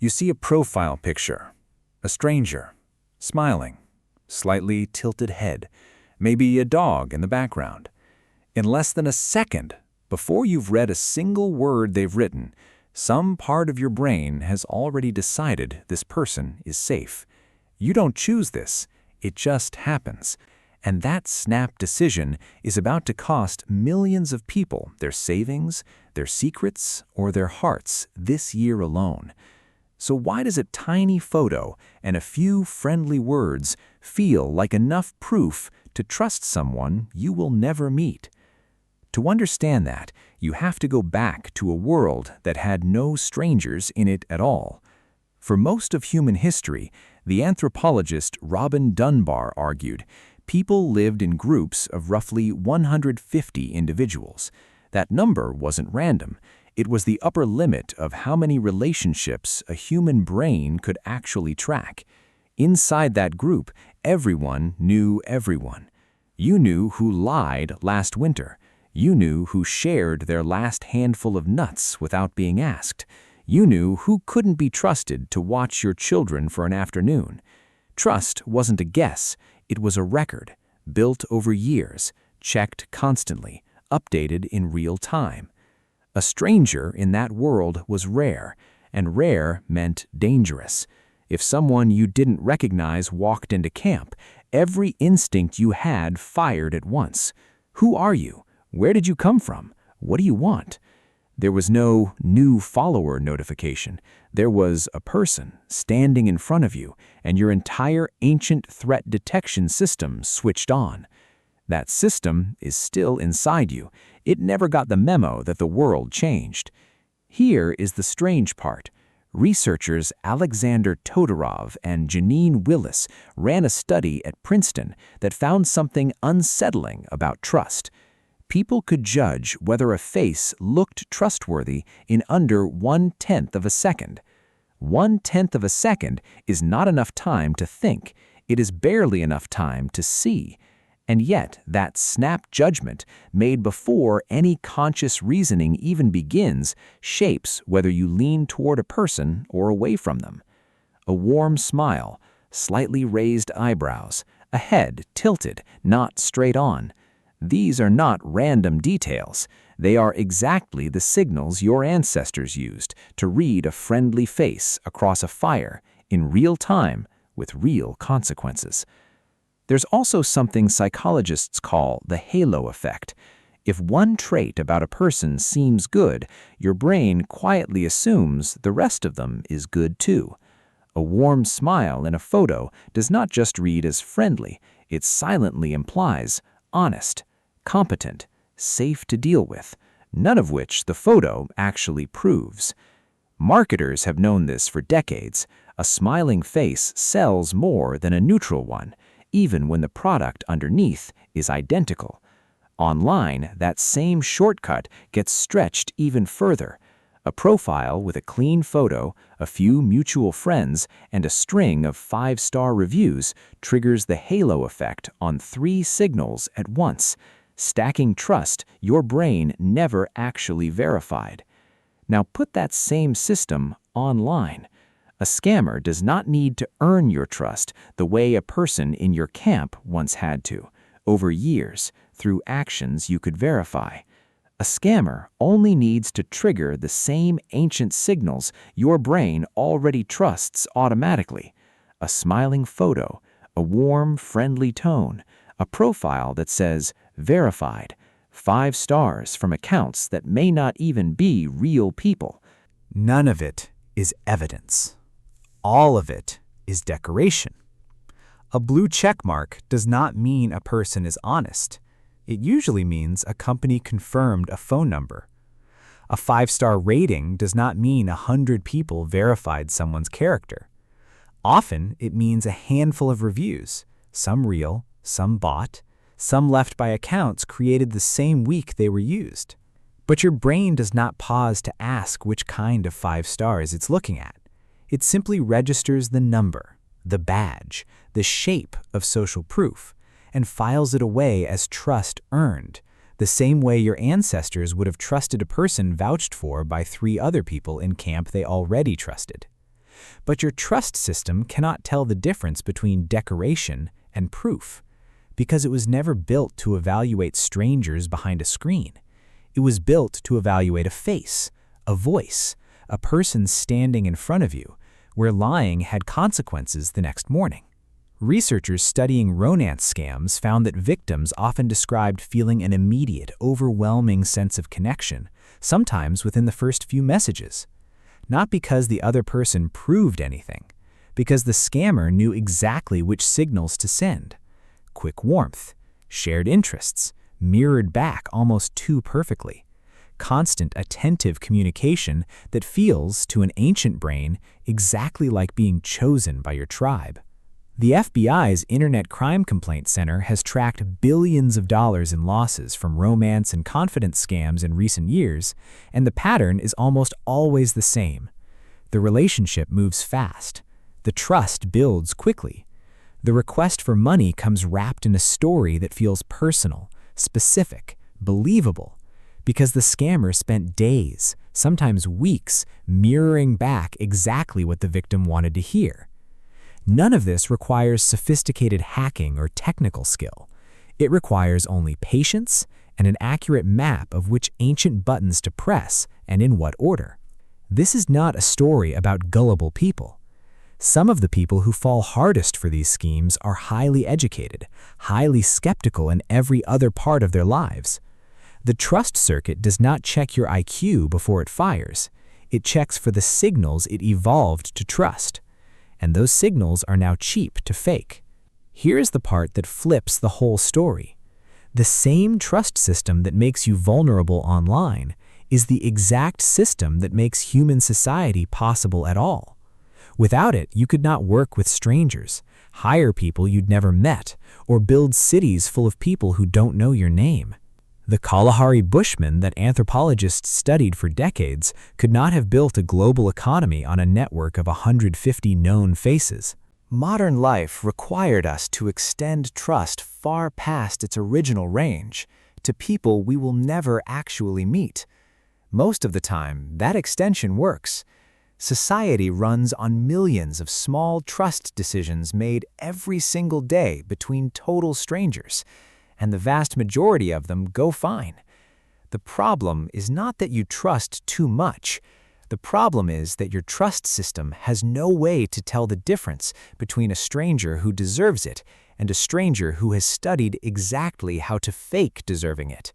You see a profile picture, a stranger, smiling, slightly tilted head, maybe a dog in the background. In less than a second, before you've read a single word they've written, some part of your brain has already decided this person is safe. You don't choose this, it just happens. And that snap decision is about to cost millions of people their savings, their secrets, or their hearts this year alone. So why does a tiny photo and a few friendly words feel like enough proof to trust someone you will never meet? To understand that, you have to go back to a world that had no strangers in it at all. For most of human history, the anthropologist Robin Dunbar argued, people lived in groups of roughly 150 individuals. That number wasn't random. It was the upper limit of how many relationships a human brain could actually track. Inside that group, everyone knew everyone. You knew who lied last winter. You knew who shared their last handful of nuts without being asked. You knew who couldn't be trusted to watch your children for an afternoon. Trust wasn't a guess. It was a record, built over years, checked constantly, updated in real time. A stranger in that world was rare, and rare meant dangerous. If someone you didn't recognize walked into camp, every instinct you had fired at once. Who are you? Where did you come from? What do you want? There was no new follower notification. There was a person standing in front of you, and your entire ancient threat detection system switched on. That system is still inside you. It never got the memo that the world changed. Here is the strange part. Researchers Alexander Todorov and Janine Willis ran a study at Princeton that found something unsettling about trust. People could judge whether a face looked trustworthy in under 1/10 of a second. 1/10 of a second is not enough time to think. It is barely enough time to see. And yet, that snap judgment, made before any conscious reasoning even begins, shapes whether you lean toward a person or away from them. A warm smile, slightly raised eyebrows, a head tilted, not straight on. These are not random details. They are exactly the signals your ancestors used to read a friendly face across a fire in real time with real consequences. There's also something psychologists call the halo effect. If one trait about a person seems good, your brain quietly assumes the rest of them is good too. A warm smile in a photo does not just read as friendly, it silently implies honest, competent, safe to deal with, none of which the photo actually proves. Marketers have known this for decades. A smiling face sells more than a neutral one, even when the product underneath is identical. Online, that same shortcut gets stretched even further. A profile with a clean photo, a few mutual friends, and a string of 5-star reviews triggers the halo effect on 3 signals at once, stacking trust your brain never actually verified. Now put that same system online. A scammer does not need to earn your trust the way a person in your camp once had to, over years, through actions you could verify. A scammer only needs to trigger the same ancient signals your brain already trusts automatically. A smiling photo, a warm, friendly tone, a profile that says, verified, 5 stars from accounts that may not even be real people. None of it is evidence. All of it is decoration. A blue check mark does not mean a person is honest. It usually means a company confirmed a phone number. A 5-star rating does not mean 100 people verified someone's character. Often, it means a handful of reviews, some real, some bought, some left by accounts created the same week they were used. But your brain does not pause to ask which kind of 5 stars it's looking at. It simply registers the number, the badge, the shape of social proof, and files it away as trust earned, the same way your ancestors would have trusted a person vouched for by 3 other people in camp they already trusted. But your trust system cannot tell the difference between decoration and proof, because it was never built to evaluate strangers behind a screen. It was built to evaluate a face, a voice, a person standing in front of you, where lying had consequences the next morning. Researchers studying romance scams found that victims often described feeling an immediate, overwhelming sense of connection, sometimes within the first few messages. Not because the other person proved anything, because the scammer knew exactly which signals to send. Quick warmth, shared interests, mirrored back almost too perfectly. Constant, attentive communication that feels, to an ancient brain, exactly like being chosen by your tribe. The FBI's Internet Crime Complaint Center has tracked billions of dollars in losses from romance and confidence scams in recent years, and the pattern is almost always the same. The relationship moves fast. The trust builds quickly. The request for money comes wrapped in a story that feels personal, specific, believable, because the scammer spent days, sometimes weeks, mirroring back exactly what the victim wanted to hear. None of this requires sophisticated hacking or technical skill. It requires only patience and an accurate map of which ancient buttons to press and in what order. This is not a story about gullible people. Some of the people who fall hardest for these schemes are highly educated, highly skeptical in every other part of their lives. The trust circuit does not check your IQ before it fires. It checks for the signals it evolved to trust. And those signals are now cheap to fake. Here's the part that flips the whole story. The same trust system that makes you vulnerable online is the exact system that makes human society possible at all. Without it, you could not work with strangers, hire people you'd never met, or build cities full of people who don't know your name. The Kalahari Bushmen that anthropologists studied for decades could not have built a global economy on a network of 150 known faces. Modern life required us to extend trust far past its original range to people we will never actually meet. Most of the time, that extension works. Society runs on millions of small trust decisions made every single day between total strangers, and the vast majority of them go fine. The problem is not that you trust too much. The problem is that your trust system has no way to tell the difference between a stranger who deserves it and a stranger who has studied exactly how to fake deserving it.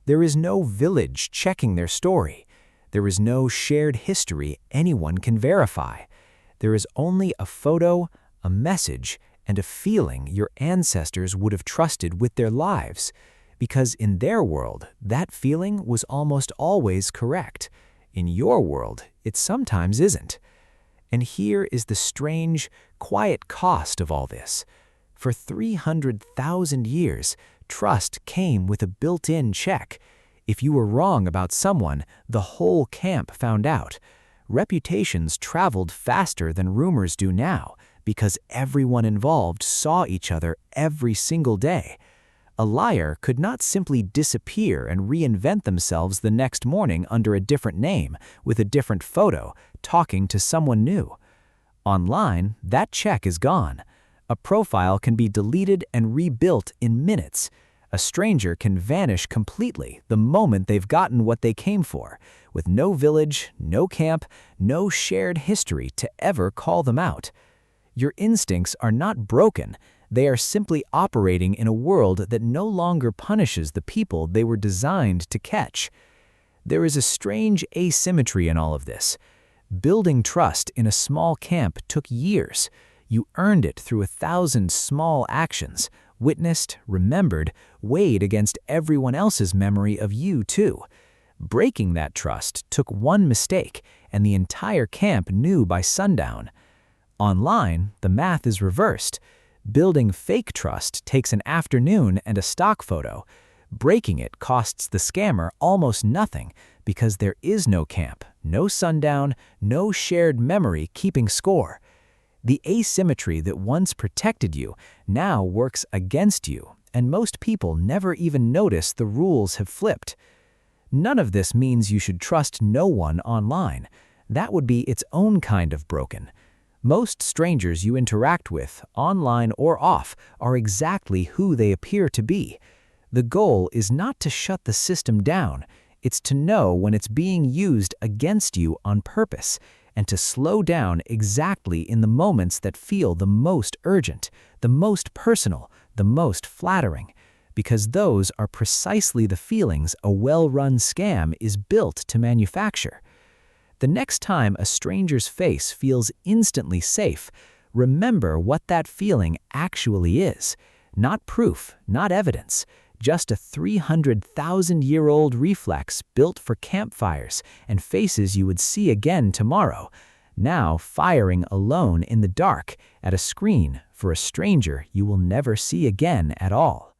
There is no village checking their story. There is no shared history anyone can verify. There is only a photo, a message, and a feeling your ancestors would have trusted with their lives, because in their world, that feeling was almost always correct. In your world, it sometimes isn't. And here is the strange, quiet cost of all this. For 300,000 years, trust came with a built-in check. If you were wrong about someone, the whole camp found out. Reputations traveled faster than rumors do now, because everyone involved saw each other every single day. A liar could not simply disappear and reinvent themselves the next morning under a different name, with a different photo, talking to someone new. Online, that check is gone. A profile can be deleted and rebuilt in minutes. A stranger can vanish completely the moment they've gotten what they came for, with no village, no camp, no shared history to ever call them out. Your instincts are not broken. They are simply operating in a world that no longer punishes the people they were designed to catch. There is a strange asymmetry in all of this. Building trust in a small camp took years. You earned it through 1,000 small actions, witnessed, remembered, weighed against everyone else's memory of you too. Breaking that trust took one mistake, and the entire camp knew by sundown. Online, the math is reversed. Building fake trust takes an afternoon and a stock photo. Breaking it costs the scammer almost nothing because there is no camp, no sundown, no shared memory keeping score. The asymmetry that once protected you now works against you, and most people never even notice the rules have flipped. None of this means you should trust no one online. that would be its own kind of broken. Most strangers you interact with, online or off, are exactly who they appear to be. The goal is not to shut the system down, it's to know when it's being used against you on purpose, and to slow down exactly in the moments that feel the most urgent, the most personal, the most flattering, because those are precisely the feelings a well-run scam is built to manufacture. The next time a stranger's face feels instantly safe, remember what that feeling actually is. Not proof, not evidence, just a 300,000-year-old reflex built for campfires and faces you would see again tomorrow, now firing alone in the dark at a screen for a stranger you will never see again at all.